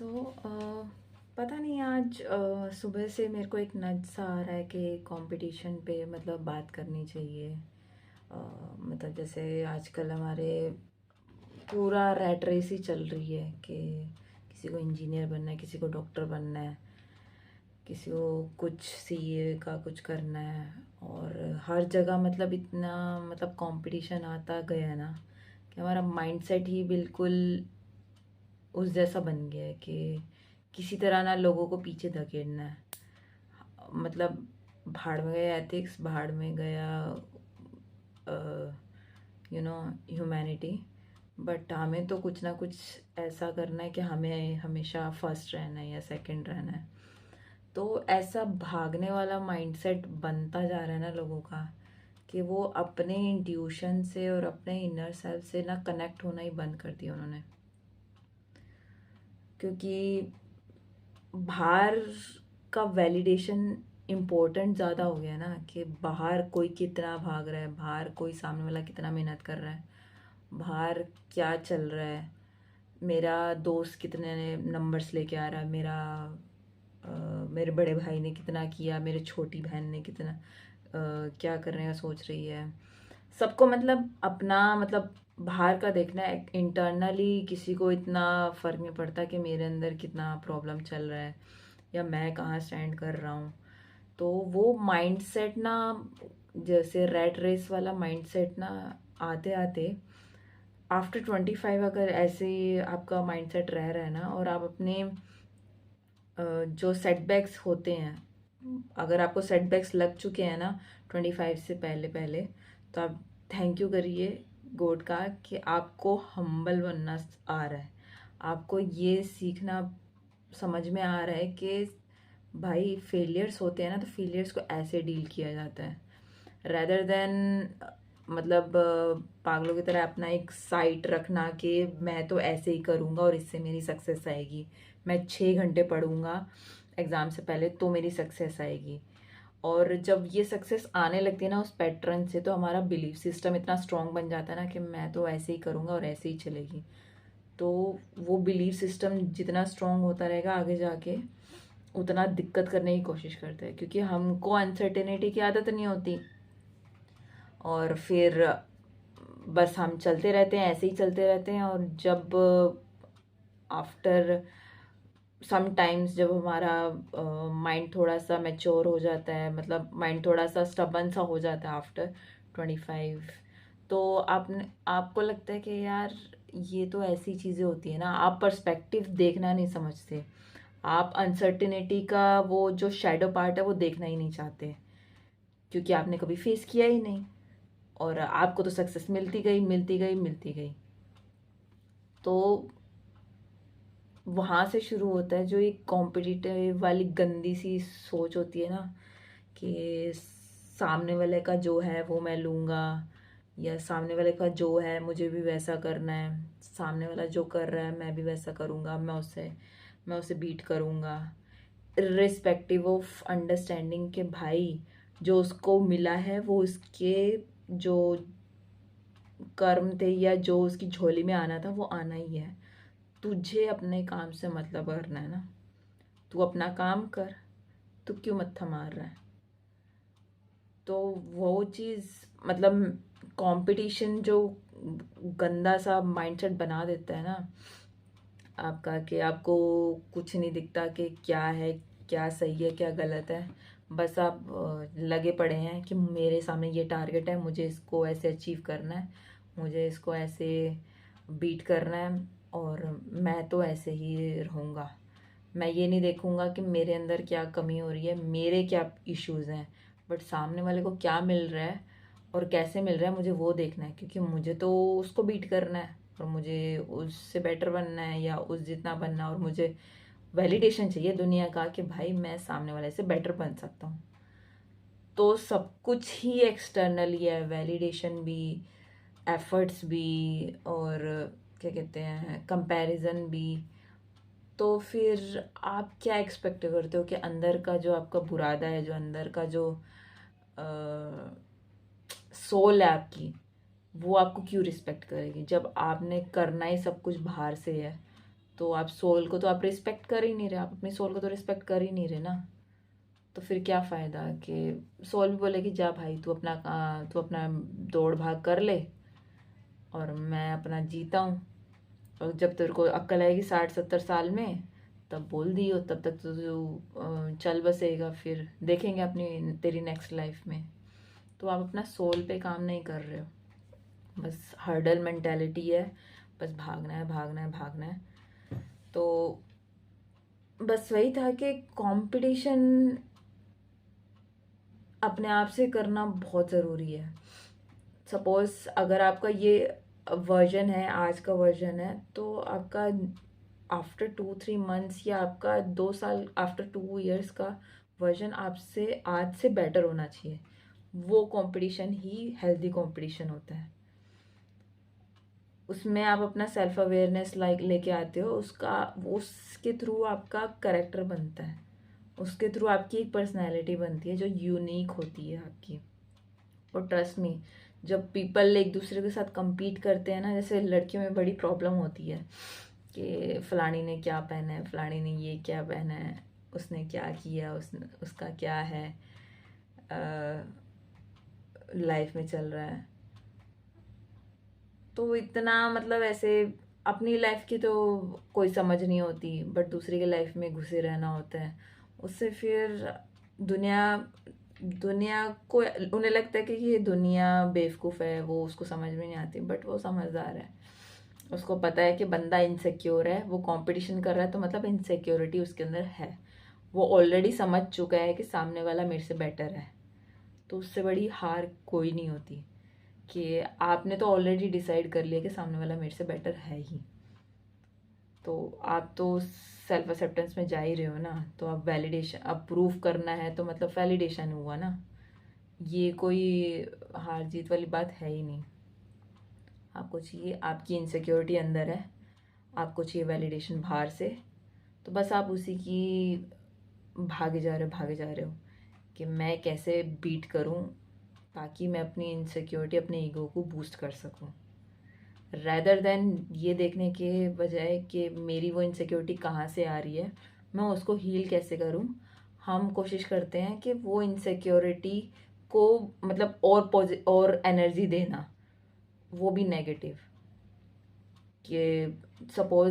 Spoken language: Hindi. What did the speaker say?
सो पता नहीं आज सुबह से मेरे को एक नज सा आ रहा है कि कंपटीशन पे मतलब बात करनी चाहिए। मतलब जैसे आजकल हमारे पूरा रैट रेस ही चल रही है कि किसी को इंजीनियर बनना है, किसी को डॉक्टर बनना है, किसी को कुछ सीए का कुछ करना है। और हर जगह मतलब इतना मतलब कंपटीशन आता गया है ना कि हमारा माइंडसेट ही बिल्कुल उस जैसा बन गया है कि किसी तरह ना लोगों को पीछे धकेलना है। मतलब भाड़ में गया एथिक्स, भाड़ में गया यू नो ह्यूमैनिटी। बट हमें तो कुछ ना कुछ ऐसा करना है कि हमें हमेशा फर्स्ट रहना है या सेकंड रहना है। तो ऐसा भागने वाला माइंडसेट बनता जा रहा है ना लोगों का कि वो अपने इंट्यूशन से और अपने इनर सेल्फ से ना कनेक्ट होना ही बंद कर दिया उन्होंने। क्योंकि बाहर का वैलिडेशन इम्पोर्टेंट ज़्यादा हो गया ना कि बाहर कोई कितना भाग रहा है, बाहर कोई सामने वाला कितना मेहनत कर रहा है, बाहर क्या चल रहा है, मेरा दोस्त कितने नंबर्स लेके आ रहा है, मेरे बड़े भाई ने कितना किया, मेरे छोटी बहन ने कितना क्या करने का सोच रही है। सबको मतलब अपना मतलब बाहर का देखना है, इंटरनली किसी को इतना फ़र्क नहीं पड़ता कि मेरे अंदर कितना प्रॉब्लम चल रहा है या मैं कहाँ स्टैंड कर रहा हूँ। तो वो माइंडसेट ना, जैसे रैट रेस वाला माइंडसेट ना, आते आते आफ्टर 25 अगर ऐसे आपका माइंडसेट रह रहा है ना और आप अपने जो सेटबैक्स होते हैं, अगर आपको सेटबैक्स लग चुके हैं ना 25 से पहले पहले, तो आप थैंक यू करिए गॉड का कि आपको हम्बल बनना आ रहा है। आपको ये सीखना समझ में आ रहा है कि भाई फेलियर्स होते हैं ना, तो फेलियर्स को ऐसे डील किया जाता है रेदर देन मतलब पागलों की तरह अपना एक साइट रखना कि मैं तो ऐसे ही करूँगा और इससे मेरी सक्सेस आएगी। मैं 6 घंटे पढ़ूंगा एग्ज़ाम से पहले तो मेरी सक्सेस आएगी। और जब ये सक्सेस आने लगती है ना उस पैटर्न से, तो हमारा बिलीफ सिस्टम इतना स्ट्रांग बन जाता है ना कि मैं तो ऐसे ही करूँगा और ऐसे ही चलेगी। तो वो बिलीफ सिस्टम जितना स्ट्रांग होता रहेगा आगे जाके, उतना दिक्कत करने की कोशिश करते हैं, क्योंकि हमको अनसर्टेनिटी की आदत नहीं होती। और फिर बस हम चलते रहते हैं, ऐसे ही चलते रहते हैं। और जब आफ्टर सम टाइम्स जब हमारा माइंड थोड़ा सा मैच्योर हो जाता है, मतलब माइंड थोड़ा सा स्टबन सा हो जाता है आफ्टर 25, तो आपने आपको लगता है कि यार ये तो ऐसी चीज़ें होती है ना, आप पर्सपेक्टिव देखना नहीं समझते, आप अनसर्टिनिटी का वो जो शैडो पार्ट है वो देखना ही नहीं चाहते, क्योंकि आपने कभी फेस किया ही नहीं। और आपको तो सक्सेस मिलती गई मिलती गई मिलती गई। तो वहाँ से शुरू होता है जो एक कॉम्पिटिटिव वाली गंदी सी सोच होती है ना कि सामने वाले का जो है वो मैं लूँगा, या सामने वाले का जो है मुझे भी वैसा करना है, सामने वाला जो कर रहा है मैं भी वैसा करूँगा, मैं उसे बीट करूँगा, रिस्पेक्टिव ऑफ अंडरस्टैंडिंग के भाई जो उसको मिला है वो उसके जो कर्म थे या जो उसकी झोली में आना था वो आना ही है। तुझे अपने काम से मतलब करना है ना, तू अपना काम कर, तू क्यों मत्था मार रहा है। तो वो चीज़ मतलब कंपटीशन जो गंदा सा माइंडसेट बना देता है ना आपका, कि आपको कुछ नहीं दिखता कि क्या है, क्या सही है, क्या गलत है। बस आप लगे पड़े हैं कि मेरे सामने ये टारगेट है, मुझे इसको ऐसे अचीव करना है, मुझे इसको ऐसे बीट करना है, और मैं तो ऐसे ही रहूँगा। मैं ये नहीं देखूँगा कि मेरे अंदर क्या कमी हो रही है, मेरे क्या इश्यूज़ हैं, बट सामने वाले को क्या मिल रहा है और कैसे मिल रहा है मुझे वो देखना है, क्योंकि मुझे तो उसको बीट करना है और मुझे उससे बेटर बनना है या उस जितना बनना है, और मुझे वैलिडेशन चाहिए दुनिया का कि भाई मैं सामने वाले से बेटर बन सकता हूँ। तो सब कुछ ही एक्सटर्नली है, वैलिडेशन भी, एफर्ट्स भी, और क्या कहते हैं कंपैरिजन भी। तो फिर आप क्या एक्सपेक्ट करते हो कि अंदर का जो आपका बुरादा है, जो अंदर का जो सोल है आपकी, वो आपको क्यों रिस्पेक्ट करेगी जब आपने करना ही सब कुछ बाहर से है। तो आप सोल को तो आप रिस्पेक्ट कर ही नहीं रहे, आप अपनी सोल को तो रिस्पेक्ट कर ही नहीं रहे ना। तो फिर क्या फ़ायदा कि सोल भी बोले कि जा भाई तू अपना दौड़ भाग कर ले और मैं अपना जीता हूँ। और जब तेरे को अक्ल आएगी 60-70 साल में, तब बोल दियो, तब तक तो तू चल बसेगा, फिर देखेंगे अपनी तेरी नेक्स्ट लाइफ में। तो आप अपना सोल पे काम नहीं कर रहे हो, बस हर्डल मेंटेलिटी है, बस भागना है भागना है भागना है। तो बस वही था कि कंपटीशन अपने आप से करना बहुत ज़रूरी है। सपोज़ अगर आपका ये वर्जन है, आज का वर्जन है, तो आपका आफ्टर 2-3 मंथ्स या आपका 2 साल, आफ्टर 2 ईयर्स का वर्जन आपसे आज से बेटर होना चाहिए। वो कंपटीशन ही हेल्दी कंपटीशन होता है। उसमें आप अपना सेल्फ अवेयरनेस लेके आते हो, उसके थ्रू आपका करेक्टर बनता है, उसके थ्रू आपकी एक पर्सनैलिटी बनती है जो यूनिक होती है आपकी। और ट्रस्ट मी, जब पीपल एक दूसरे के साथ compete करते हैं ना, जैसे लड़कियों में बड़ी प्रॉब्लम होती है कि फलानी ने क्या पहना है, फलानी ने ये क्या पहना है, उसने क्या किया, उसका क्या है लाइफ में चल रहा है। तो इतना मतलब ऐसे अपनी लाइफ की तो कोई समझ नहीं होती, बट दूसरे की लाइफ में घुसे रहना होता है। उससे फिर दुनिया दुनिया को उन्हें लगता है कि ये दुनिया बेवकूफ़ है, वो उसको समझ में नहीं आती, बट वो समझदार है। उसको पता है कि बंदा इनसिक्योर है, वो कंपटीशन कर रहा है, तो मतलब इनसिक्योरिटी उसके अंदर है। वो ऑलरेडी समझ चुका है कि सामने वाला मेरे से बेटर है। तो उससे बड़ी हार कोई नहीं होती कि आपने तो ऑलरेडी डिसाइड कर लिया कि सामने वाला मेरे से बेटर है ही। तो आप तो सेल्फ एक्सेप्टेंस में जा ही रहे हो ना, तो आप वैलिडेशन, अब प्रूफ करना है तो मतलब वैलिडेशन हुआ ना। ये कोई हार जीत वाली बात है ही नहीं। आपको चाहिए, आपकी इनसिक्योरिटी अंदर है, आपको चाहिए वैलिडेशन बाहर से, तो बस आप उसी की भागे जा रहे हो कि मैं कैसे बीट करूं ताकि मैं अपनी इनसिक्योरिटी, अपने ईगो को बूस्ट कर सकूं, रैदर देन ये देखने के बजाय कि मेरी वो इनसिक्योरिटी कहाँ से आ रही है, मैं उसको हील कैसे करूं। हम कोशिश करते हैं कि वो इनसिक्योरिटी को मतलब और एनर्जी देना, वो भी नेगेटिव, कि सपोज